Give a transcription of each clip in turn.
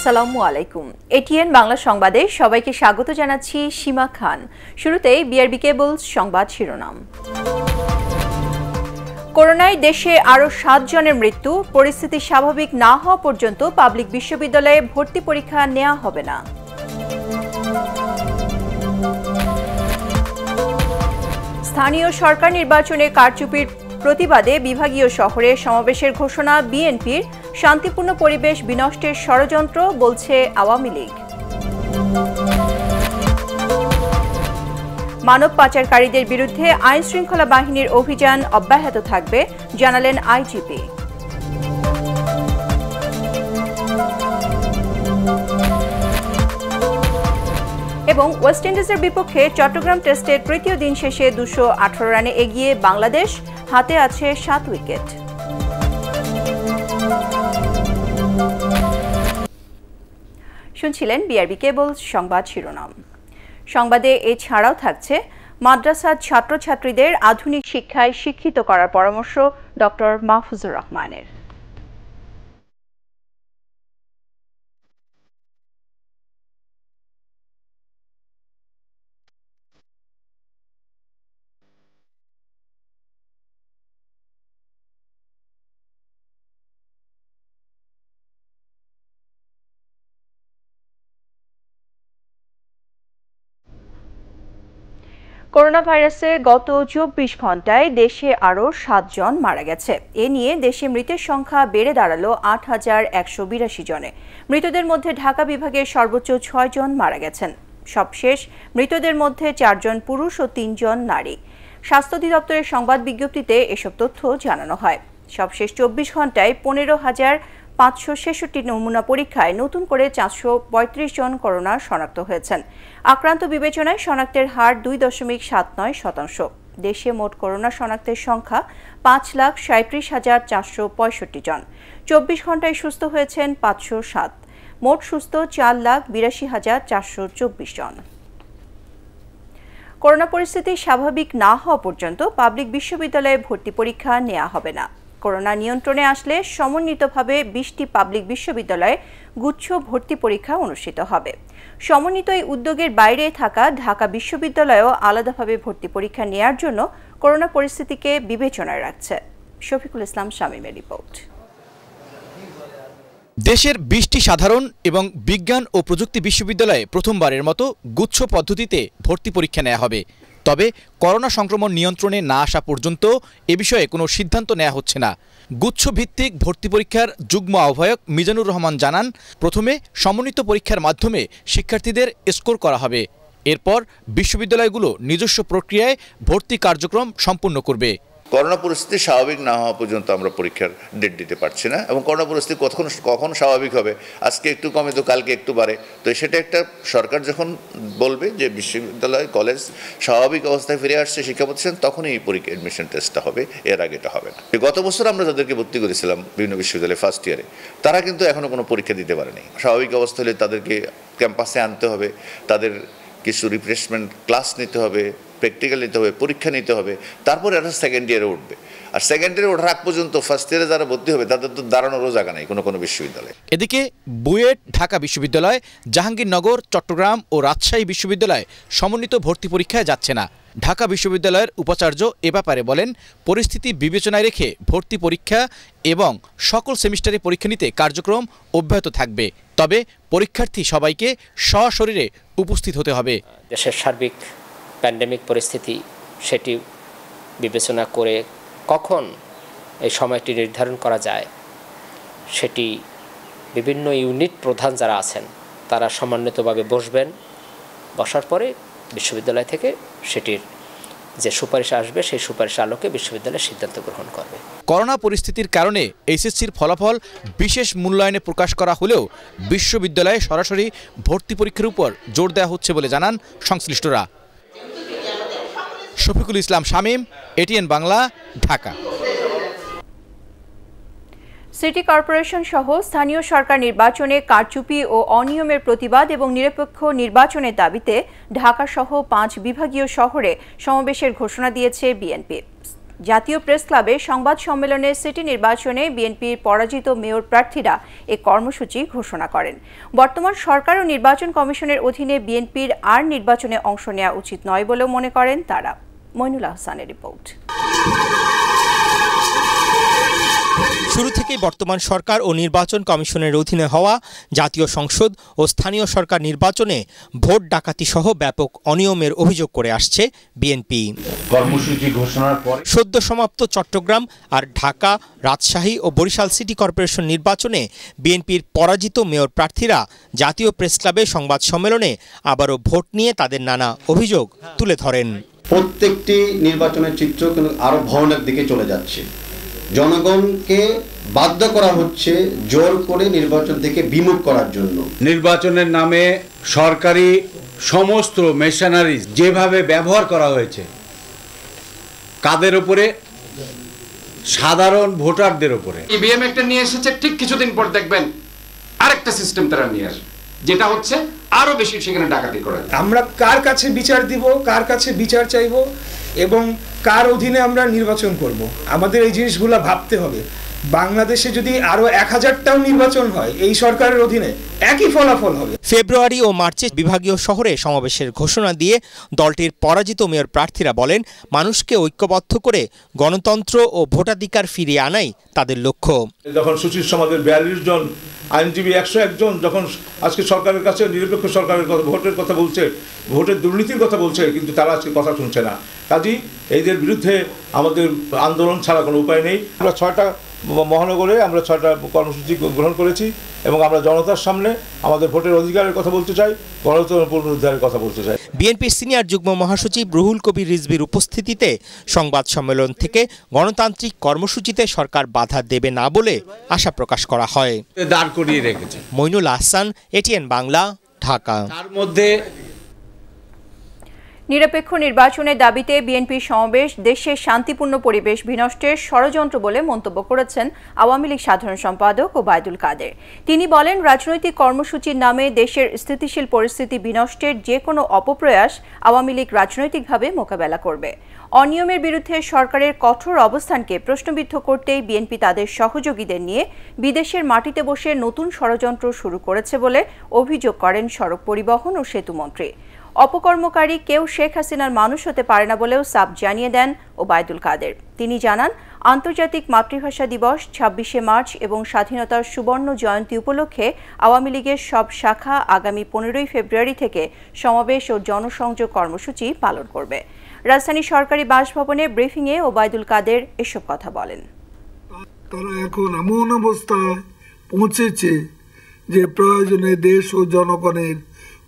আসসালামু আলাইকুম। এটিএন বাংলা সংবাদে সবাইকে স্বাগত জানাচ্ছি সীমা খান। শুরুতেই বিআরবি কেবলস সংবাদ শিরোনাম। করোনায় দেশে আরও ৭ জনের মৃত্যু, পরিস্থিতি স্বাভাবিক না হওয়া পর্যন্ত পাবলিক বিশ্ববিদ্যালয়ে ভর্তি পরীক্ষা নেওয়া হবে না। স্থানীয় সরকার নির্বাচনে কারচুপির প্রতিবাদে বিভাগীয় শহরে সমাবেশের ঘোষণা বিএনপির, শান্তিপূর্ণ পরিবেশ বিনষ্টের ষড়যন্ত্র বলছে আওয়ামী লীগ। মানব পাচারকারীদের বিরুদ্ধে আইন শৃঙ্খলা বাহিনীর অভিযান অব্যাহত থাকবে, জানালেন আইজিপি। এবং ওয়েস্ট ইন্ডিজের বিপক্ষে চট্টগ্রাম টেস্টের তৃতীয় দিন শেষে ২১৮ রানে এগিয়ে বাংলাদেশ, হাতে আছে ৭ উইকেট। শুনছিলেন বিআরবি কেবলস সংবাদ শিরোনাম। সংবাদে এছাড়াও থাকছে মাদ্রাসার ছাত্রছাত্রীদের আধুনিক শিক্ষায় শিক্ষিত করার পরামর্শ ডক্টর মাহফুজুর রহমানের। করোনা ভাইরাসে গত ২৪ ঘন্টায় দেশে আরও ৭ জন মারা গেছে। এ নিয়ে দেশে মৃতের সংখ্যা বেড়ে দাঁড়ালো ৮,১৮২ জনে। মৃতদের মধ্যে ঢাকা বিভাগের সর্বোচ্চ ৬ জন মারা গেছেন। সবশেষ মৃতদের মধ্যে ৪ জন পুরুষ ও ৩ জন নারী। স্বাস্থ্য অধিদপ্তরের সংবাদ বিজ্ঞপ্তিতে এসব তথ্য জানানো হয়। সবশেষ ২৪ ঘন্টায় ১৫,৫৬৬ নমুনা পরীক্ষায় নতুন করে ৪৩৫ জন করোনা শনাক্ত হয়েছেন। আক্রান্ত বিবেচনায় শনাক্তের হার ২.৭৯%। দেশে মোট করোনা শনাক্তের সংখ্যা ৫,৩৭,৪৬৫ জন। ২৪ ঘন্টায় সুস্থ হয়েছেন ৫০৭। মোট সুস্থ ৪,৮২,৪২৪ জন। করোনা পরিস্থিতি স্বাভাবিক না হওয়া পর্যন্ত পাবলিক বিশ্ববিদ্যালয়ে ভর্তি পরীক্ষা নেওয়া হবে না। করোনা নিয়ন্ত্রণে আসলে সমন্বিতভাবে ২০টি পাবলিক বিশ্ববিদ্যালয়ে গুচ্ছ ভর্তি পরীক্ষা অনুষ্ঠিত হবে। সমন্বিত এই উদ্যোগের বাইরে থাকা ঢাকা বিশ্ববিদ্যালয়েও আলাদাভাবে ভর্তি পরীক্ষা নেওয়ার জন্য করোনা পরিস্থিতিকে বিবেচনায় রাখছে। শফিকুল ইসলাম শামীমের রিপোর্ট। দেশের ২০টি সাধারণ এবং বিজ্ঞান ও প্রযুক্তি বিশ্ববিদ্যালয়ে প্রথমবারের মতো গুচ্ছ পদ্ধতিতে ভর্তি পরীক্ষা নেওয়া হবে। তবে করোনা সংক্রমণ নিয়ন্ত্রণে না আসা পর্যন্ত এ বিষয়ে কোনো সিদ্ধান্ত নেওয়া হচ্ছে না। গুচ্ছভিত্তিক ভর্তি পরীক্ষার যুগ্ম আহ্বায়ক মিজানুর রহমান জানান, প্রথমে সমন্বিত পরীক্ষার মাধ্যমে শিক্ষার্থীদের স্কোর করা হবে। এরপর বিশ্ববিদ্যালয়গুলো নিজস্ব প্রক্রিয়ায় ভর্তি কার্যক্রম সম্পূর্ণ করবে। করোনা পরিস্থিতি স্বাভাবিক না হওয়া পর্যন্ত আমরা পরীক্ষার ডেট দিতে পারছি না, এবং করোনা পরিস্থিতি কখন স্বাভাবিক হবে, আজকে একটু কমে তো কালকে একটু বাড়ে, তো সেটা একটা সরকার যখন বলবে যে বিশ্ববিদ্যালয় কলেজ স্বাভাবিক অবস্থায় ফিরে আসছে শিক্ষা প্রতিষ্ঠান, তখনই এই পরীক্ষা অ্যাডমিশন টেস্টটা হবে, এর আগে এটা হবে না। গত বছর আমরা যাদেরকে ভর্তি করেছিলাম বিভিন্ন বিশ্ববিদ্যালয়ে ফার্স্ট ইয়ারে, তারা কিন্তু এখনও কোনো পরীক্ষা দিতে পারেনি। স্বাভাবিক অবস্থা হলে তাদেরকে ক্যাম্পাসে আনতে হবে, তাদের কিছু রিফ্রেশমেন্ট ক্লাস নিতে হবে, প্র্যাকটিক্যাল নিতে হবে, পরীক্ষা নিতে হবে, তারপরে এরা সেকেন্ড ইয়ারে উঠবে। আর সেকেন্ড ইয়ারে ওঠার আগ পর্যন্ত ফার্স্ট ইয়ারে যারা ভর্তি হবে তাদের তো দাঁড়ানোরও জায়গা নেই কোনো বিশ্ববিদ্যালয়ে। এদিকে বুয়েট, ঢাকা বিশ্ববিদ্যালয়, জাহাঙ্গীরনগর, চট্টগ্রাম ও রাজশাহী বিশ্ববিদ্যালয় সমন্বিত ভর্তি পরীক্ষায় যাচ্ছে না। ঢাকা বিশ্ববিদ্যালয়ের উপাচার্য এ ব্যাপারে বলেন, পরিস্থিতি বিবেচনায় রেখে ভর্তি পরীক্ষা এবং সকল সেমিস্টারে পরীক্ষা নিতে কার্যক্রম অব্যাহত থাকবে। তবে পরীক্ষার্থী সবাইকে সশরীরে উপস্থিত হতে হবে। দেশের সার্বিক প্যান্ডেমিক পরিস্থিতি সেটি বিবেচনা করে কখন এই সময়টি নির্ধারণ করা যায় সেটি বিভিন্ন ইউনিট প্রধান যারা আছেন তারা সমন্বিতভাবে বসবেন। বসার পরে বিশ্ববিদ্যালয় থেকে সেটির যে সুপারিশ আসবে সেই সুপারিশের আলোকে বিশ্ববিদ্যালয় সিদ্ধান্ত গ্রহণ করবে। করোনা পরিস্থিতির কারণে এইচএসসির ফলাফল বিশেষ মূল্যায়নে প্রকাশ করা হলেও বিশ্ববিদ্যালয়ে সরাসরি ভর্তি পরীক্ষার উপর জোর দেওয়া হচ্ছে বলে জানান সংশ্লিষ্টরা। Shafiqul Islam Shamim, ATN Bangla, Dhaka. City corporation সহ স্থানীয় সরকার নির্বাচনে কারচুপি ও অনিয়মের প্রতিবাদ এবং নিরপেক্ষ নির্বাচনের দাবিতে ঢাকা সহ ৫ বিভাগীয় শহরে সমাবেশের ঘোষণা দিয়েছে বিএনপি। জাতীয় প্রেস ক্লাবে সংবাদ সম্মেলনে সিটি নির্বাচনে বিএনপির পরাজিত মেয়র প্রার্থীরা এ কর্মসূচি ঘোষণা করেন। বর্তমান সরকার ও নির্বাচন কমিশনের অধীনে বিএনপির আর নির্বাচনে অংশ নেওয়া উচিত নয় বলেও মনে করেন তারা। মইনুল আহসানের রিপোর্ট। শুরু থেকেই বর্তমান সরকার ও নির্বাচন কমিশনের অধীনে হওয়া জাতীয় সংসদ ও স্থানীয় সরকার নির্বাচনে ভোট ডাকাতি সহ ব্যাপক অনিয়মের অভিযোগ করে আসছে বিএনপি। কর্মসূচি ঘোষণার পরে সদ্য সমাপ্ত চট্টগ্রাম আর ঢাকা, রাজশাহী ও বরিশাল সিটি কর্পোরেশন নির্বাচনে বিএনপির পরাজিত মেয়র প্রার্থীরা জাতীয় প্রেস ক্লাবে সংবাদ সম্মেলনে আবারও ভোট নিয়ে তাদের নানা অভিযোগ তুলে ধরেন। প্রত্যেকটি নির্বাচনের চিত্র কিন্তু আরো ভয়ানক দিকে চলে যাচ্ছে। জনগণকে বাধ্য করা হচ্ছে জোর করে নির্বাচন থেকে বিমুখ করার জন্য। নির্বাচনের নামে সরকারি সমস্ত মেশিনারি যেভাবে ব্যবহার করা হয়েছে, কাদের উপরে? সাধারণ ভোটারদের উপরে। ইভিএম একটা নিয়ে এসেছে, ঠিক কিছুদিন পর দেখবেন আরেকটা সিস্টেম তারা নিয়ে আসবে, যেটা হচ্ছে আরো বেশি সেখানে ডাকাতি করা। আমরা কার কাছে বিচার দিব, কার কাছে বিচার চাইব এবং কার অধীনে আমরা নির্বাচন করব, আমাদের এই জিনিসগুলো ভাবতে হবে। বাংলাদেশে যদি আরো 1000টাও নির্বাচন হয় এই সরকারের অধীনে, একই ফলাফল হবে। ফেব্রুয়ারি ও মার্চে বিভাগীয় শহরে সমাবেশের ঘোষণা দিয়ে দলটির পরাজিত মেয়র প্রার্থীরা বলেন, মানুষকে ঐক্যবদ্ধ করে গণতন্ত্র ও ভোটাধিকার ফিরিয়ে আনাই তাদের লক্ষ্য। যখন সুশীল সমাজের 42 জন, আইনজীবী 101 জন যখন আজকে সরকারের কাছে নিরপেক্ষ সরকারের কথা, ভোটের কথা বলছে, ভোটের দুর্নীতির কথা বলছে, কিন্তু তারা আজকে কথা শুনছে না। কাজেই এইদের বিরুদ্ধে আমাদের আন্দোলন ছাড়া কোনো উপায় নেই। আমরা 6টা মহানগরে আমরা 6টা কর্মসূচি গ্রহণ করেছি এবং আমরা জনতার সামনে আমাদের ভোটের অধিকারের কথা বলতে চাই, গণতন্ত্র পুনরুদ্ধারের কথা বলতে চাই। বিএনপির সিনিয়র যুগ্ম মহাসচিব রুহুল কবির রিজভির উপস্থিতিতে সংবাদ সম্মেলন থেকে গণতান্ত্রিক কর্মসূচিতে সরকার বাধা দেবে না বলে আশা প্রকাশ করা হয়। দাঁড় করিয়ে রেখেছে। মইনুল আহসান, এটিএন বাংলা, ঢাকা। তার মধ্যে নিরপেক্ষ নির্বাচনের দাবিতে বিএনপির সমাবেশ দেশের শান্তিপূর্ণ পরিবেশ বিনষ্টের ষড়যন্ত্র বলে মন্তব্য করেছেন আওয়ামী লীগ সাধারণ সম্পাদক ওবায়দুল কাদের। তিনি বলেন, রাজনৈতিক কর্মসূচির নামে দেশের স্থিতিশীল পরিস্থিতি বিনষ্টের যে কোনো অপপ্রয়াস আওয়ামী লীগ রাজনৈতিকভাবে মোকাবেলা করবে। অনিয়মের বিরুদ্ধে সরকারের কঠোর অবস্থানকে প্রশ্নবিদ্ধ করতেই বিএনপি তাদের সহযোগীদের নিয়ে বিদেশের মাটিতে বসে নতুন ষড়যন্ত্র শুরু করেছে বলে অভিযোগ করেন সড়ক পরিবহন ও সেতুমন্ত্রী। অপকর্মকারী কেউ শেখ হাসিনার মানুষ হতে পারে না বলেও সাফ জানিয়ে দেন ওবায়দুল কাদের। তিনি জানান, আন্তর্জাতিক মাতৃভাষা দিবস 26শে মার্চ এবং স্বাধীনতার সুবর্ণ জয়ন্তী উপলক্ষে আওয়ামী লীগের সব শাখা আগামী 15ই ফেব্রুয়ারি থেকে সমাবেশ ও জনসংযোগ কর্মসূচি পালন করবে। রাজধানী সরকারি বাসভবনে ব্রিফিংয়ে ওবায়দুল কাদের এসব কথা বলেন। তারা এখন এমন অবস্থায় পৌঁছেছে যে প্রয়োজনে দেশ ও জনগণের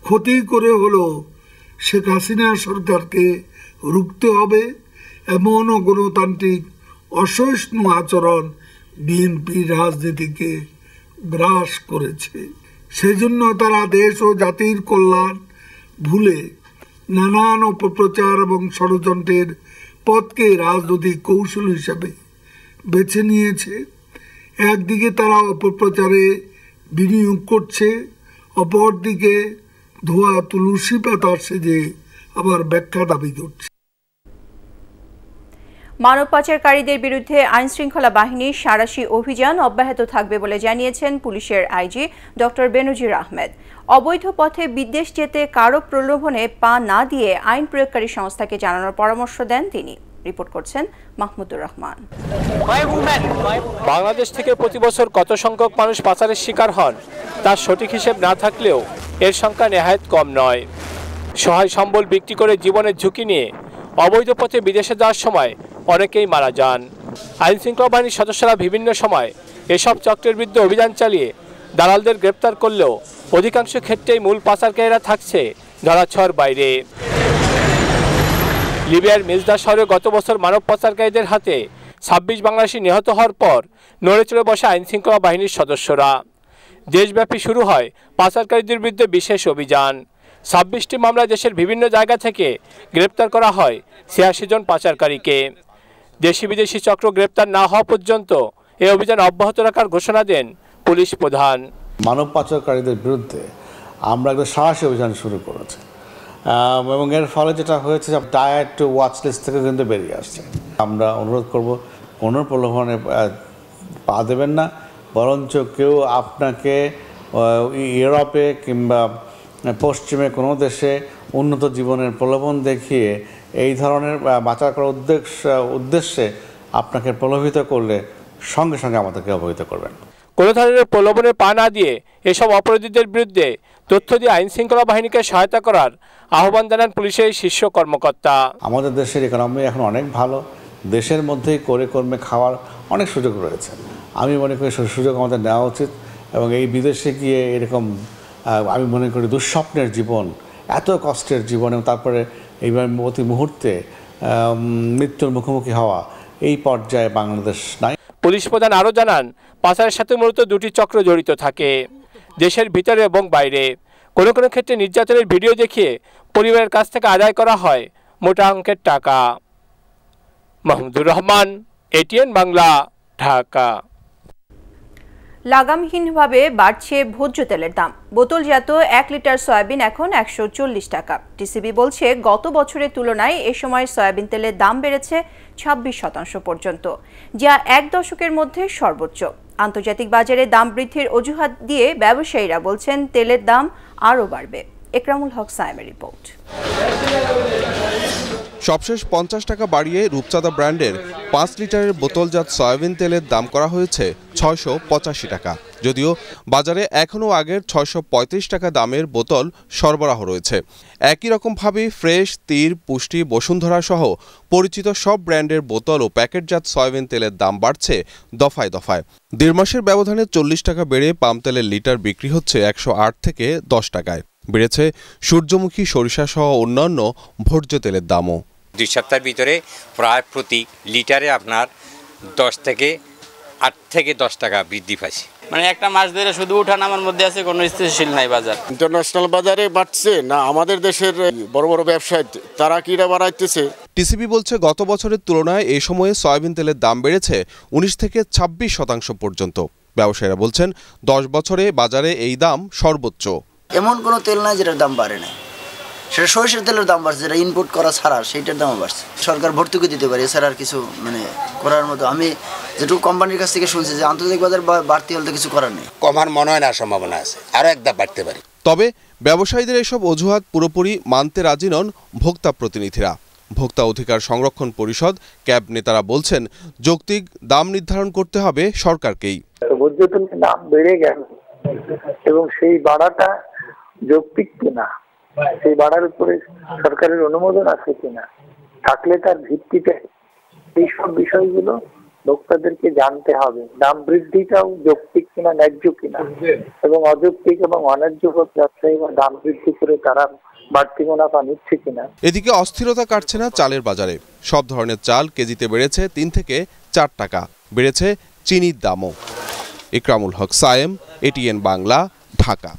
ক্ষতি করে হলো শেখ হাসিনা সরকারকে রুখতে হবে। এমন গণতান্ত্রিক অসহিষ্ণু আচরণ বিএনপি রাজনীতিকে গ্রাস করেছে। সেজন্য তারা দেশ ও জাতির কল্যাণ ভুলে নানান অপপ্রচার এবং ষড়যন্ত্রের পথকে রাজনৈতিক কৌশল হিসাবে বেছে নিয়েছে। একদিকে তারা অপপ্রচারে বিনিয়োগ করছে, অপরদিকে ধোয়া তুলসী পাতার সেজে আবার ব্যাখ্যা দাবি করছে। মানব পাচারকারীদের বিরুদ্ধে আইনশৃঙ্খলা বাহিনীর সাঁড়াশি অভিযান অব্যাহত থাকবে বলে জানিয়েছেন পুলিশের আইজি ডক্টর বেনজির আহমেদ। অবৈধ পথে বিদেশ যেতে কারো প্রলোভনে পা না দিয়ে আইন প্রয়োগকারী সংস্থাকে জানানোর পরামর্শ দেন তিনি। রিপোর্ট করছেন মাহমুদুর রহমান। বাংলাদেশ থেকে প্রতি বছর কত সংখ্যক মানুষ পাচারের শিকার হন তার সঠিক হিসেব না থাকলেও এর সংখ্যা নেহায়েত কম নয়। সহায় সম্বল বিক্রি করে জীবনের ঝুঁকি নিয়ে অবৈধ পথে বিদেশে যাওয়ার সময় অনেকেই মারা যান। আইনশৃঙ্খলা বাহিনীর সদস্যরা বিভিন্ন সময় এসব চক্রের বিরুদ্ধে অভিযান চালিয়ে দালালদের গ্রেপ্তার করলেও অধিকাংশ ক্ষেত্রেই মূল পাচারকারীরা থাকছে ধরাছোঁয়ার বাইরে। লিবিয়ার মিজদা শহরে গত বছর মানব পাচারকারীদের হাতে 26 বাংলাদেশি নিহত হওয়ার পর নড়েচড়ে বসে আইনশৃঙ্খলা বাহিনীর সদস্যরা। দেশব্যাপী শুরু হয় পাচারকারীদের বিরুদ্ধে বিশেষ অভিযান। 26টি মামলায় দেশের বিভিন্ন জায়গা থেকে গ্রেপ্তার করা হয় 86 জন পাচারকারীকে। দেশি বিদেশি চক্র গ্রেপ্তার না হওয়া পর্যন্ত এই অভিযান অব্যাহত রাখার ঘোষণা দেন পুলিশ প্রধান। মানব পাচারকারীদের বিরুদ্ধে আমরা একটা সাহসী অভিযান শুরু করেছি। এবং এর ফলে যেটা হয়েছে ডায়েট ওয়াচ লিস্ট থেকে কিন্তু বেরিয়ে আসছে। আমরা অনুরোধ করব কোনো প্রলোভনে পা দেবেন না, বরঞ্চ কেউ আপনাকে ইউরোপে কিংবা পশ্চিমে কোনো দেশে উন্নত জীবনের প্রলোভন দেখিয়ে এই ধরনের বাঁচা করার উদ্দেশ্যে আপনাকে প্রলোভিত করলে সঙ্গে সঙ্গে আমাদেরকে অবহিত করবেন। কোনো ধরনের প্রলোভনে পা না দিয়ে এসব অপরাধীদের বিরুদ্ধে তথ্য দিয়ে আইন শৃঙ্খলা বাহিনীকে সহায়তা করার আহ্বান জানান পুলিশের শীর্ষ কর্মকর্তা। আমাদের দেশের ইকোনমি এখন অনেক ভালো, দেশের মধ্যেই করে কর্মে খাওয়ার অনেক সুযোগ রয়েছে। আমি মনে করি সুযোগ আমাদের নেওয়া উচিত এবং এই বিদেশে গিয়ে এরকম আমি মনে করি দুঃস্বপ্নের জীবন, এত কষ্টের জীবন এবং তারপরে এইবার প্রতি মুহূর্তে মৃত্যুর মুখোমুখি হওয়া, এই পর্যায়ে বাংলাদেশ নাই। পুলিশ প্রধান আরও জানান, পাচারের সাথে মূলত দুটি চক্র জড়িত থাকে, দেশের ভিতরে এবং বাইরে। কোনো কোনো ক্ষেত্রে নির্যাতনের ভিডিও দেখিয়ে পরিবারের কাছ থেকে আদায় করা হয় মোটা অঙ্কের টাকা। মাহমুদুর রহমান, এটিএন বাংলা, ঢাকা। লাগামহীনভাবে বাড়ছে ভোজ্য তেলের দাম। বোতলজাত 1 লিটার সয়াবিন এখন 140 টাকা। টিসিবি বলছে গত বছরের তুলনায় এ সময় সয়াবিন তেলের দাম বেড়েছে 26% পর্যন্ত, যা 1 দশকের মধ্যে সর্বোচ্চ। আন্তর্জাতিক বাজারে দাম বৃদ্ধির অজুহাত দিয়ে ব্যবসায়ীরা বলছেন তেলের দাম আরও বাড়বে। একরামুল হক সায়েমের রিপোর্ট। সবশেষ 50 টাকা বাড়িয়ে রূপচাঁদা ব্র্যান্ডের 5 লিটারের বোতলজাত সয়াবিন তেলের দাম করা হয়েছে 685 টাকা। যদিও বাজারে এখনও আগের 635 টাকা দামের বোতল সরবরাহ রয়েছে। একই রকমভাবে ফ্রেশ, তীর, পুষ্টি, বসুন্ধরা সহ পরিচিত সব ব্র্যান্ডের বোতল ও প্যাকেটজাত সয়াবিন তেলের দাম বাড়ছে দফায় দফায়। 1.5 মাসের ব্যবধানে 40 টাকা বেড়ে পাম তেলের লিটার বিক্রি হচ্ছে 108 থেকে 10 টাকায়। বেড়েছে সূর্যমুখী, সরিষা সহ অন্যান্য ভোজ্য তেলের দামও। 2 সপ্তাহের ভিতরে প্রায় প্রতি লিটারে আপনার 10 থেকে 8 থেকে 10 টাকা বৃদ্ধি পাইছে। মানে একটা মাস ধরে শুধু উঠানামার মধ্যে আছে, কোনো স্থিতিশীল নাই বাজার। ইন্টারন্যাশনাল বাজারে বাড়ছে না, আমাদের দেশের বড় বড় ব্যবসায়ী তারা কিরা বাড়াইতেছে। টিসিবি বলছে গত বছরের তুলনায় এই সময়ে সয়াবিন তেলের দাম বেড়েছে 19 থেকে 26% পর্যন্ত। ব্যবসায়ীরা বলছেন 10 বছরে বাজারে এই দাম সর্বোচ্চ। এমন কোনো তেল নাই যেটার দাম বাড়ে না, সেটা সরিষার তেলের দাম বাড়ছে, যেটা ইনপুট করা ছাড়া সেইটার দামও বাড়ছে। সরকার ভর্তুকি দিতে পারে, এছাড়া আর কিছু করার মতো আমি যেটুকু কোম্পানির কাছ থেকে শুনছি যে আন্তর্জাতিক বাজার বাড়তি হলে কিছু করার নেই। কমার মনে হয় না, সম্ভাবনা আছে, আরও একদম বাড়তে পারে। তবে ব্যবসায়ীদের এসব অজুহাত পুরোপুরি মানতে রাজি নন ভোক্তা প্রতিনিধিরা। ভোক্তা অধিকার সংরক্ষণ পরিষদ ক্যাব নেতারা বলছেন যৌক্তিক দাম নির্ধারণ করতে হবে সরকারকেই। ভোজ্য তেলের দাম বেড়ে গেল এবং সেই বাড়াটা যৌক্তিক কিনা, সেই বাড়ার উপরে সরকারের অনুমোদন আছে কিনা, থাকলে তার ভিত্তিতে এইসব বিষয়গুলো ভোক্তাদেরকে জানতে হবে। দাম বৃদ্ধিটাও যৌক্তিক কিনা, ন্যায্য কিনা, এবং অযৌক্তিক এবং অন্যায্য ব্যবসায়ীরা দাম বৃদ্ধি করে তারা বাড়তি মুনাফা নিচ্ছে কিনা। এদিকে অস্থিরতা কাটছে না চালের বাজারে। সব ধরনের চাল কেজিতে বেড়েছে 3 থেকে 4 টাকা। বেড়েছে চিনির দামও। ইকরামুল হক সায়েম, এটিএন বাংলা, ঢাকা।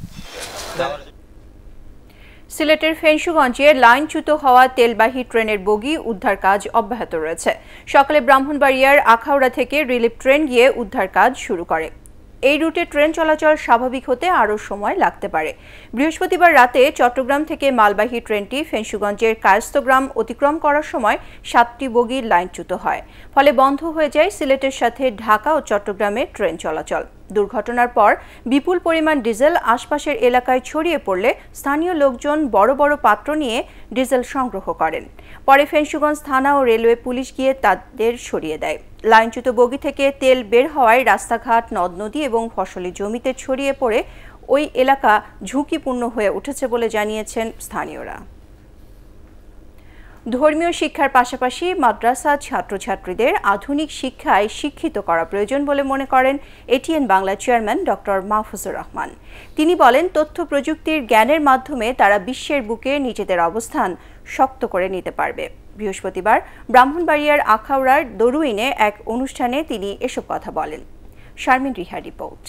সিলেটের ফেঞ্চুগঞ্জে লাইনচ্যুত হওয়া তেলবাহী ট্রেনের বগি উদ্ধার কাজ অব্যাহত রয়েছে। সকালে ব্রাহ্মণবাড়িয়ার আখাউড়া থেকে রিলিফ ট্রেন গিয়ে উদ্ধার কাজ শুরু করে। এই রুটে ট্রেন চলাচল স্বাভাবিক হতে আরও সময় লাগতে পারে। বৃহস্পতিবার রাতে চট্টগ্রাম থেকে মালবাহী ট্রেনটি ফেঞ্চুগঞ্জের কায়স্থগ্রাম অতিক্রম করার সময় 7টি বগি লাইনচ্যুত হয়, ফলে বন্ধ হয়ে যায় সিলেটের সাথে ঢাকা ও চট্টগ্রামের ট্রেন চলাচল। দুর্ঘটনার পর বিপুল পরিমাণ ডিজেল আশপাশের এলাকায় ছড়িয়ে পড়লে স্থানীয় লোকজন বড় বড় পাত্র নিয়ে ডিজেল সংগ্রহ করেন। পরে ফেঞ্চুগঞ্জ থানা ও রেলওয়ে পুলিশ গিয়ে তাদের সরিয়ে দেয়। লাইনচ্যুত বগি থেকে তেল বের হওয়ায় রাস্তাঘাট, নদ নদী এবং ফসলি জমিতে ছড়িয়ে পড়ে ওই এলাকা ঝুঁকিপূর্ণ হয়ে উঠেছে বলে জানিয়েছেন স্থানীয়রা। ধর্মীয় শিক্ষার পাশাপাশি মাদ্রাসা ছাত্রছাত্রীদের আধুনিক শিক্ষায় শিক্ষিত করা প্রয়োজন বলে মনে করেন ATN Bangla chairman doctor Mahfuzur Rahman. তিনি বলেন, তথ্য প্রযুক্তির জ্ঞানের মাধ্যমে তারা বিশ্বের বুকে নিজেদের অবস্থান শক্ত করে নিতে পারবে। বৃহস্পতিবার ব্রাহ্মণবাড়িয়ার আখাউড়ার দরুইনে এক অনুষ্ঠানে তিনি এসব কথা বলেন। শারমিন রিহার রিপোর্ট।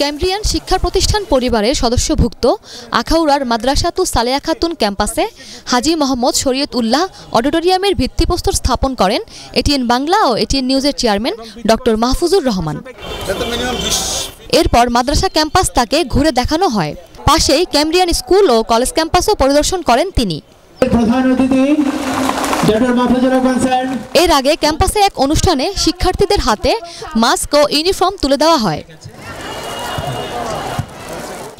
ক্যামব্রিয়ান শিক্ষা প্রতিষ্ঠান পরিবারের সদস্যভুক্ত আখাউড়ার মাদ্রাসাতু সালেহা খাতুন ক্যাম্পাসে হাজী মোহাম্মদ শরীয়ত উল্লাহ অডিটোরিয়ামের ভিত্তিপ্রস্তর স্থাপন করেন এটিএন বাংলা ও এটিএন নিউজের চেয়ারম্যান ডক্টর মাহফুজুর রহমান। এরপর মাদ্রাসা ক্যাম্পাস তাকে ঘুরে দেখানো হয়। পাশেই ক্যামব্রিয়ান স্কুল ও কলেজ ক্যাম্পাসও পরিদর্শন করেন তিনি। এর আগে ক্যাম্পাসে এক অনুষ্ঠানে শিক্ষার্থীদের হাতে মাস্ক ও ইউনিফর্ম তুলে দেওয়া হয়।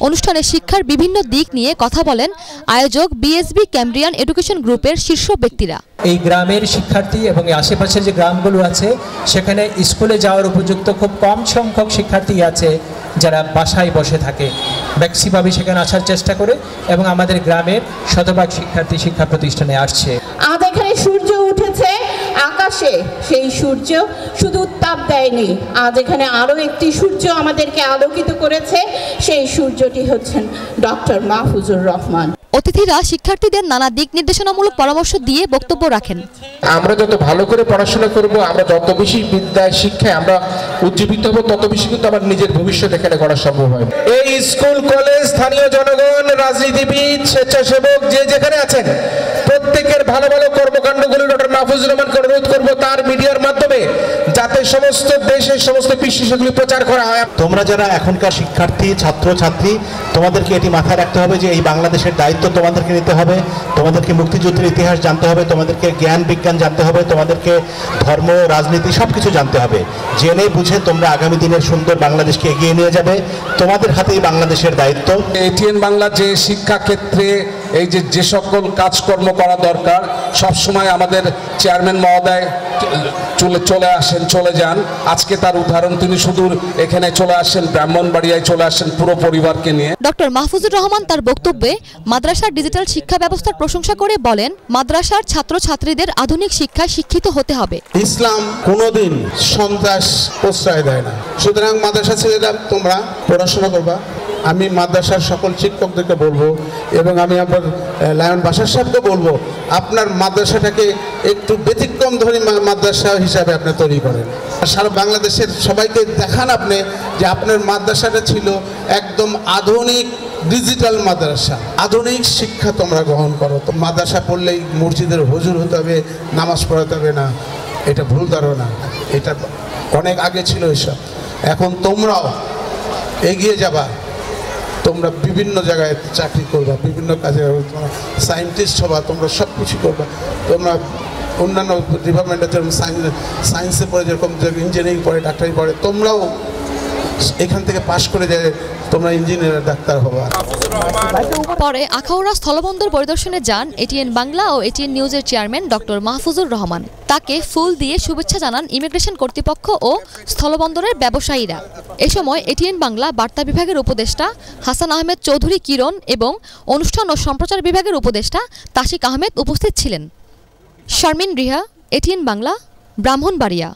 অনুষ্ঠানে শিক্ষার বিভিন্ন দিক নিয়ে কথা বলেন আয়োজক বিএসবি ক্যামব্রিয়ান এডুকেশন গ্রুপের শীর্ষ ব্যক্তিরা। এই গ্রামের শিক্ষার্থী এবং আশেপাশের যে গ্রামগুলো আছে সেখানে স্কুলে যাওয়ার উপযুক্ত খুব কম সংখ্যক শিক্ষার্থী আছে যারা বাসায় বসে থাকে। ম্যাক্সিমামই সেখানে আসার চেষ্টা করে এবং আমাদের গ্রামের শতভাগ শিক্ষার্থী শিক্ষা প্রতিষ্ঠানে আসছে। আজ এখানে সূর্য উঠেছে আকাশে, সেই সূর্য শুধু উত্তাপ দেয়নি, আজ এখানে আরো একটি সূর্য আমাদেরকে আলোকিত করেছে। সেই সূর্যটি হচ্ছেন ডক্টর মাহফুজুর রহমান। অতিথিরা শিক্ষার্থীদের নানা দিক নির্দেশনামূলক পরামর্শ দিয়ে বক্তব্য রাখেন। আমরা যত ভালো করে পড়াশোনা করব, আমরা যত বেশি বিদ্যায় শিক্ষায় আমরা উজ্জীবিত হব, তত বেশি কিন্তু আমার নিজের ভবিষ্যৎ এখানে গড়া সম্ভব হয়। এই স্কুল, কলেজ, স্থানীয় জনগণ, রাজনীতিবিদ, স্বেচ্ছাসেবক যে যেখানে আছেন প্রত্যেকের ভালো ভালো কর্মকাণ্ডগুলো ডক্টর মাহফুজুর রহমানকে অনুরোধ করবো তার মিডিয়ার মাধ্যমে যাতে সমস্ত দেশের সমস্ত বিশ্বে সেগুলি প্রচার করা হয়। তোমরা যারা এখনকার শিক্ষার্থী, ছাত্র ছাত্রী, তোমাদেরকে এটি মাথায় রাখতে হবে যে এই বাংলাদেশের দায়িত্ব তোমাদেরকে নিতে হবে। তোমাদেরকে মুক্তিযুদ্ধের ইতিহাস জানতে হবে, তোমাদেরকে জ্ঞান বিজ্ঞান জানতে হবে, তোমাদেরকে ধর্ম, রাজনীতি সবকিছু জানতে হবে। জেনে বুঝে তোমরা আগামী দিনের সুন্দর বাংলাদেশকে এগিয়ে নিয়ে যাবে। তোমাদের হাতেই বাংলাদেশের দায়িত্ব। এটিএন বাংলা যে শিক্ষা ক্ষেত্রে এই যে সকল কাজকর্ম করা দরকার, সবসময় আমাদের চেয়ারম্যান মহোদয় চলে আসেন, চলে যান। আজকে তার উদাহরণ, তিনি শুধু এখানে চলে আসেন, ব্রাহ্মণবাড়িয়ায় চলে আসেন পুরো পরিবারকে নিয়ে। ডক্টর মাহফুজুর রহমান তার বক্তব্যে মাদ্রাসার ডিজিটাল শিক্ষা ব্যবস্থার প্রশংসা করে বলেন, মাদ্রাসার ছাত্রছাত্রীদের আধুনিক শিক্ষায় শিক্ষিত হতে হবে। ইসলাম কোনোদিন সন্ত্রাস প্রশ্রয় দেয় না। সুতরাং মাদ্রাসা ছেলেরা তোমরা পড়াশোনা করবা। আমি মাদ্রাসার সকল শিক্ষকদেরকে বলবো এবং আমি আপনার লায়ন বাসার সাহেবকে বলবো, আপনার মাদ্রাসাটাকে একটু ব্যতিক্রম ধরে মাদ্রাসা হিসাবে আপনি তৈরি করেন। সারা বাংলাদেশের সবাইকে দেখান আপনি যে আপনার মাদ্রাসাটা ছিল একদম আধুনিক ডিজিটাল মাদ্রাসা। আধুনিক শিক্ষা তোমরা গ্রহণ করো। তো মাদ্রাসা পড়লেই মসজিদের হুজুর হতে হবে, নামাজ পড়াতে হবে না, এটা ভুল ধারণা। এটা অনেক আগে ছিল এসব। এখন তোমরাও এগিয়ে যাবা, তোমরা বিভিন্ন জায়গায় চাকরি করবা, বিভিন্ন কাজে তোমরা সায়েন্টিস্ট হবা, তোমরা সব কিছু করবা। তোমরা অন্যান্য ডিপার্টমেন্টে যেরকম সায়েন্সে পড়ে, যেরকম ইঞ্জিনিয়ারিং পড়ে, ডাক্তারি পড়ে, তোমরাও এখান থেকে পাশ করে যায় তোমরা ইঞ্জিনিয়ার, ডাক্তার হবা। পরে আখাউড়া স্থলবন্দর পরিদর্শনে যান এটিএন বাংলা ও এটিএন নিউজের চেয়ারম্যান ডক্টর মাহফুজুর রহমান। তাকে ফুল দিয়ে শুভেচ্ছা জানান ইমিগ্রেশন কর্তৃপক্ষ ও স্থলবন্দরের ব্যবসায়ীরা। এ সময় এটিএন বাংলা বার্তা বিভাগের উপদেষ্টা হাসান আহমেদ চৌধুরী কিরণ এবং অনুষ্ঠান ও সম্প্রচার বিভাগের উপদেষ্টা তাশিক আহমেদ উপস্থিত ছিলেন। শারমিন রিহা, এটিএন বাংলা, ব্রাহ্মণবাড়িয়া।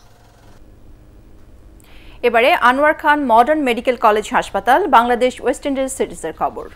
এবারে আনোয়ার খান মডার্ন মেডিকেল কলেজ হাসপাতাল, বাংলাদেশ ওয়েস্ট ইন্ডিজ সিরিজের খবর।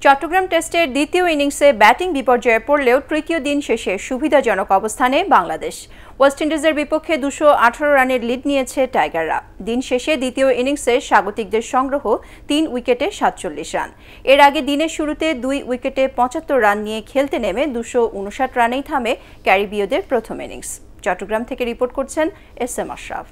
চট্টগ্রাম টেস্টের দ্বিতীয় ইনিংসে ব্যাটিং বিপর্যয়ে পড়লেও তৃতীয় দিন শেষে সুবিধাজনক অবস্থানে বাংলাদেশ। ওয়েস্ট ইন্ডিজের বিপক্ষে 218 রানের লিড নিয়েছে টাইগাররা। দিন শেষে দ্বিতীয় ইনিংসে স্বাগতিকদের সংগ্রহ 3 উইকেটে 47 রান। এর আগে দিনের শুরুতে 2 উইকেটে 75 রান নিয়ে খেলতে নেমে 259 রানেই থামে ক্যারিবীয়দের প্রথম ইনিংস। চট্টগ্রাম থেকে রিপোর্ট করছেন SM আশরাফ।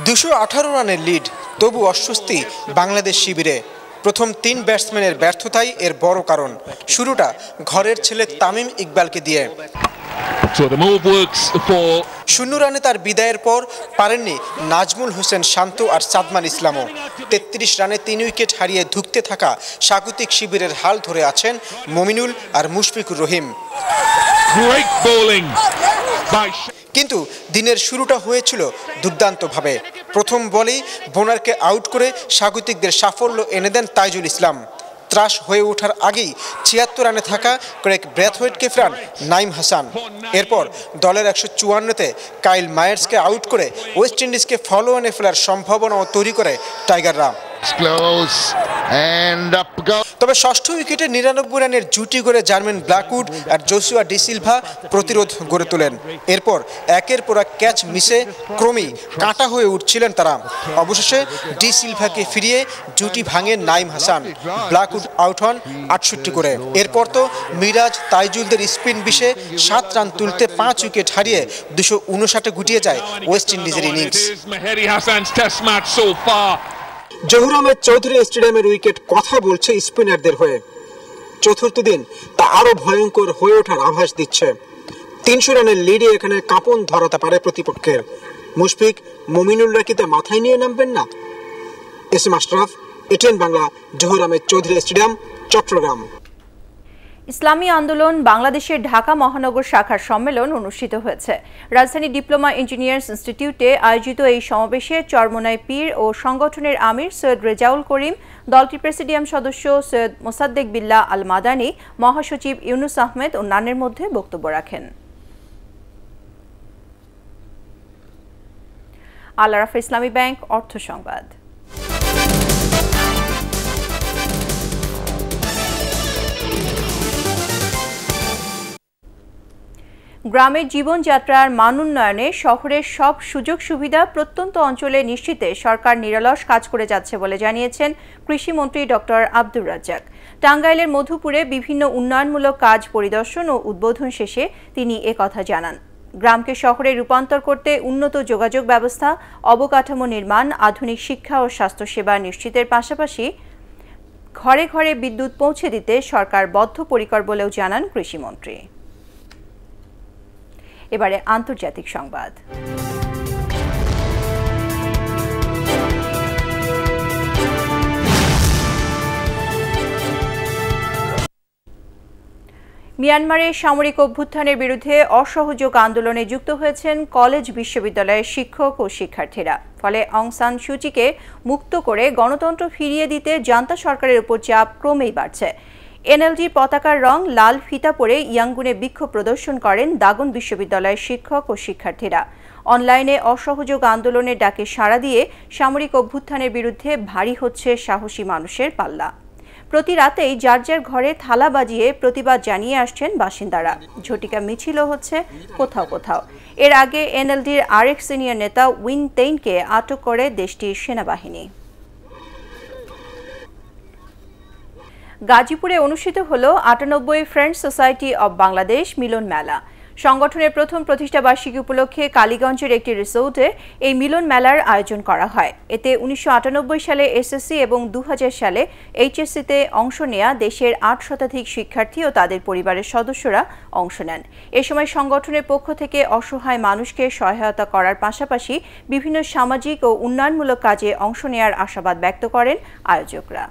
218 রানের লিড, তবু অস্বস্তি বাংলাদেশ শিবিরে। প্রথম 3 ব্যাটসম্যানের ব্যর্থতাই এর বড় কারণ। শুরুটা ঘরের ছেলে তামিম ইকবালকে দিয়ে। 0 রানে তার বিদায়ের পর পারেননি নাজমুল হোসেন শান্ত আর সাদমান ইসলামও। 33 রানে 3 উইকেট হারিয়ে ধুঁকতে থাকা স্বাগতিক শিবিরের হাল ধরে আছেন মমিনুল আর মুশফিকুর রহিম। কিন্তু দিনের শুরুটা হয়েছিল দুর্দান্তভাবে। প্রথম বলেই বোনারকে আউট করে স্বাগতিকদের সাফল্য এনে দেন তাইজুল ইসলাম। ত্রাস হয়ে ওঠার আগেই 76 রানে থাকা ক্রেগ ব্রেথওয়েটকে ফেরান নাইম হাসান। এরপর দলের 154-তে কাইল মায়ার্সকে আউট করে ওয়েস্ট ইন্ডিজকে ফলো অনে ফেলার সম্ভাবনাও তৈরি করে টাইগাররা। তবে ষষ্ঠ উইকেটে ৯৯ রানের জুটি গড়ে জার্মান ব্ল্যাকউড আর জোসুয়া ডি সিলভা প্রতিরোধ গড়ে তোলেন। এরপর একের পর এক ক্যাচ মিসে ক্রমেই কাঁটা হয়ে উঠছিলেন তারা। অবশেষে ডি সিলভাকে ফিরিয়ে জুটি ভাঙেন নাইম হাসান। ব্ল্যাকউড আউট হন ৬৮ করে। এরপর তো মিরাজ তাইজুলদের স্পিন বিষে ৭ রান তুলতে ৫ উইকেট হারিয়ে ২৫৯ গুটিয়ে যায় ওয়েস্ট ইন্ডিজের ইনিংস। জহুর আহমেদ চৌধুরী স্টেডিয়ামের উইকেট কথা বলছে স্পিনারদের হয়ে। চতুর্থ দিন তা আরো ভয়ঙ্কর হয়ে ওঠার আভাস দিচ্ছে। ৩০০ রানের লিডে এখানে কাঁপন ধরাতে পারে প্রতিপক্ষের। মুশফিক, মমিনুলরা কি তা মাথায় নিয়ে নামবেন না? S M Ashraf, ATN Bangla, Zahur Ahmed Chowdhury stadium, Chattogram. Islami Andolan বাংলাদেশের ঢাকা মহানগর শাখার সম্মেলন অনুষ্ঠিত হয়েছে। রাজধানী ডিপ্লোমা ইঞ্জিনিয়ার্স ইনস্টিটিউটে আয়োজিত এই সমাবেশে চরমোনাই পীর ও সংগঠনের আমির সৈয়দ রেজাউল করিম, দলটির প্রেসিডিয়াম সদস্য সৈয়দ মোসাদ্দেক বিল্লাহ আল মাদানী, মহাসচিব ইউনুস আহমেদ অন্যান্যের মধ্যে বক্তব্য রাখেন। আল আরাফা ইসলামী ব্যাংক অর্থ সংবাদ। গ্রামের জীবনযাত্রার মান উন্নয়নে শহরের সব সুযোগ সুবিধা প্রত্যন্ত অঞ্চলে নিশ্চিতে সরকার নিরলস কাজ করে যাচ্ছে বলে জানিয়েছেন কৃষিমন্ত্রী ডক্টর আব্দুর রাজ্জাক। টাঙ্গাইলের মধুপুরে বিভিন্ন উন্নয়নমূলক কাজ পরিদর্শন ও উদ্বোধন শেষে তিনি একথা জানান। গ্রামকে শহরে রূপান্তর করতে উন্নত যোগাযোগ ব্যবস্থা, অবকাঠামো নির্মাণ, আধুনিক শিক্ষা ও স্বাস্থ্যসেবা নিশ্চিতের পাশাপাশি ঘরে ঘরে বিদ্যুৎ পৌঁছে দিতে সরকার বদ্ধপরিকর বলেও জানান কৃষিমন্ত্রী। এবারে আন্তর্জাতিক সংবাদ। মিয়ানমারে সামরিক অভ্যুত্থানের বিরুদ্ধে অসহযোগ আন্দোলনে যুক্ত হয়েছেন কলেজ বিশ্ববিদ্যালয়ের শিক্ষক ও শিক্ষার্থীরা। ফলে অং সান সুচিকে মুক্ত করে গণতন্ত্র ফিরিয়ে দিতে জান্তা সরকারের উপর চাপ ক্রমেই বাড়ছে। এনএলডির পতাকার রং লাল ফিতা পরে ইয়াঙ্গুনে বিক্ষোভ প্রদর্শন করেন দাগন বিশ্ববিদ্যালয়ের শিক্ষক ও শিক্ষার্থীরা। অনলাইনে অসহযোগ আন্দোলনের ডাকে সাড়া দিয়ে সামরিক অভ্যুত্থানের বিরুদ্ধে ভারী হচ্ছে সাহসী মানুষের পাল্লা। প্রতি রাতেই যার যার ঘরে থালা বাজিয়ে প্রতিবাদ জানিয়ে আসছেন বাসিন্দারা। ঝটিকা মিছিলও হচ্ছে কোথাও কোথাও। এর আগে এনএলডির আরেক সিনিয়র নেতা উইন তেইনকে আটক করে দেশটির সেনাবাহিনী। গাজীপুরে অনুষ্ঠিত হল ৯৮ ফ্রেন্ডস সোসাইটি অব বাংলাদেশ মিলন মেলা। সংগঠনের প্রথম প্রতিষ্ঠা বার্ষিকী উপলক্ষে কালীগঞ্জের একটি রিসোর্টে এই মিলন মেলার আয়োজন করা হয়। এতে ১৯৯৮ সালে এসএসসি এবং ২০০০ সালে এইচএসসিতে অংশ নেয়া দেশের ৮ শতাধিক শিক্ষার্থী ও তাদের পরিবারের সদস্যরা অংশ নেন। এ সময় সংগঠনের পক্ষ থেকে অসহায় মানুষকে সহায়তা করার পাশাপাশি বিভিন্ন সামাজিক ও উন্নয়নমূলক কাজে অংশ নেয়ার আশাবাদ ব্যক্ত করেন আয়োজকরা।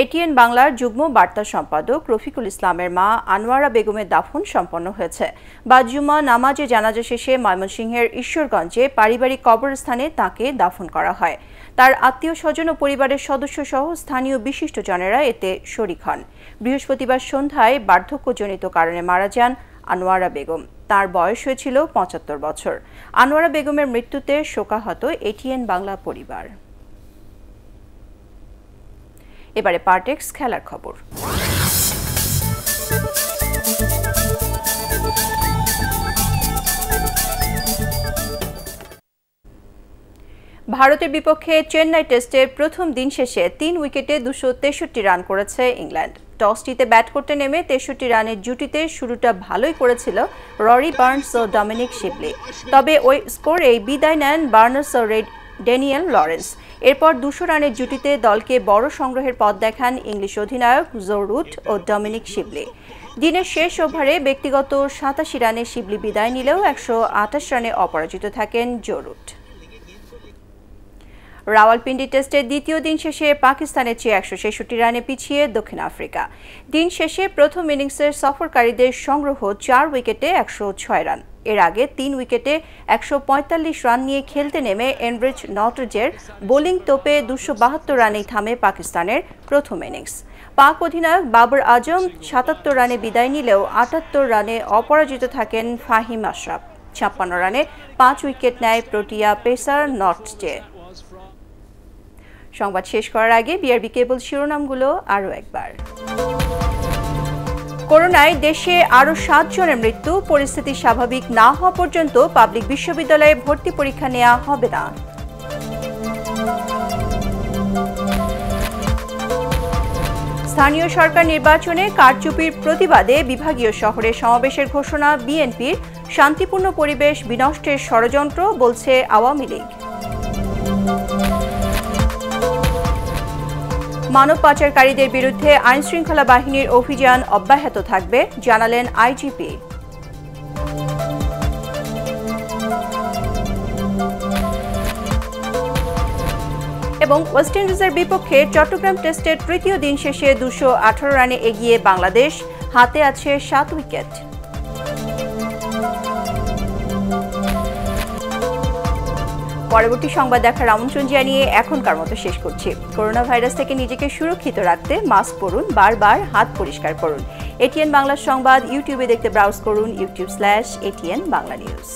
এটিএন বাংলার যুগ্ম বার্তা সম্পাদক রফিকুল ইসলামের মা আনোয়ারা বেগমের দাফন সম্পন্ন হয়েছে। বাদ-জুমা নামাজে জানাজা শেষে ময়মনসিংহের ঈশ্বরগঞ্জে পারিবারিক কবরস্থানে তাঁকে দাফন করা হয়। তার আত্মীয় স্বজন ও পরিবারের সদস্য সহ স্থানীয় বিশিষ্টজনেরা এতে শরিক হন। বৃহস্পতিবার সন্ধ্যায় বার্ধক্যজনিত কারণে মারা যান আনোয়ারা বেগম। তার বয়স হয়েছিল ৭৫ বছর। আনোয়ারা বেগমের মৃত্যুতে শোকাহত এটিএন বাংলা পরিবার। এবারে পার্টেক্স খেলার খবর। ভারতের বিপক্ষে চেন্নাই টেস্টের প্রথম দিন শেষে ৩ উইকেটে ২৬৩ রান করেছে ইংল্যান্ড। টস জিতে ব্যাট করতে নেমে ৬৩ রানের জুটিতে শুরুটা ভালোই করেছিল ররি বার্নস ও ডমিনিক শিবলি। তবে ওই স্কোরেই বিদায় নেন বার্নস ও ড্যানিয়েল লরেন্স। এরপর ২০০ রানের জুটিতে দলকে বড় সংগ্রহের পথ দেখান ইংলিশ অধিনায়ক জো রুট ও ডমিনিক শিবলি। দিনের শেষ ওভারে ব্যক্তিগত ৮৭ রানে শিবলি বিদায় নিলেও ১২৮ রানে অপরাজিত থাকেন জো রুট। রাওয়ালপিন্ডি টেস্টের দ্বিতীয় দিন শেষে পাকিস্তানের চেয়ে ১৬৬ রানে পিছিয়ে দক্ষিণ আফ্রিকা। দিন শেষে প্রথম ইনিংসের সফরকারীদের সংগ্রহ ৪ উইকেটে ১০৬ রান। এর আগে ৩ উইকেটে ১৪৫ রান নিয়ে খেলতে নেমে এনরিচ নটরেজের বোলিং তোপে ২৭২ রানেই থামে পাকিস্তানের প্রথম ইনিংস। পাক অধিনায়ক বাবর আজম ৭৭ রানে বিদায় নিলেও ৭৮ রানে অপরাজিত থাকেন ফাহিম আশরাফ। 56 রানে 5 উইকেট নেয় প্রোটিয়া পেসার নর্থজে। সংবাদ শেষ করার আগে বিআরবি কেবল শিরোনামগুলো আরও একবার। করোনায় দেশে আরও 7 জনের মৃত্যু, পরিস্থিতি স্বাভাবিক না হওয়া পর্যন্ত পাবলিক বিশ্ববিদ্যালয়ে ভর্তি পরীক্ষা নেওয়া হবে না। স্থানীয় সরকার নির্বাচনে কারচুপির প্রতিবাদে বিভাগীয় শহরে সমাবেশের ঘোষণা বিএনপির, শান্তিপূর্ণ পরিবেশ বিনষ্টের ষড়যন্ত্র বলছে আওয়ামী লীগ। মানব পাচারকারীদের বিরুদ্ধে আইনশৃঙ্খলা বাহিনীর অভিযান অব্যাহত থাকবে, জানালেন আইজিপি। এবং ওয়েস্ট ইন্ডিজের বিপক্ষে চট্টগ্রাম টেস্টের তৃতীয় দিন শেষে 218 রানে এগিয়ে বাংলাদেশ, হাতে আছে 7 উইকেট। পরবর্তী সংবাদ দেখার আমন্ত্রণ জানিয়ে এখনকার মতো শেষ করছি। করোনা ভাইরাস থেকে নিজেকে সুরক্ষিত রাখতে মাস্ক পরুন, বারবার হাত পরিষ্কার করুন। এটিএন বাংলা সংবাদ ইউটিউবে দেখতে ব্রাউজ করুন youtube/ATN বাংলা নিউজ।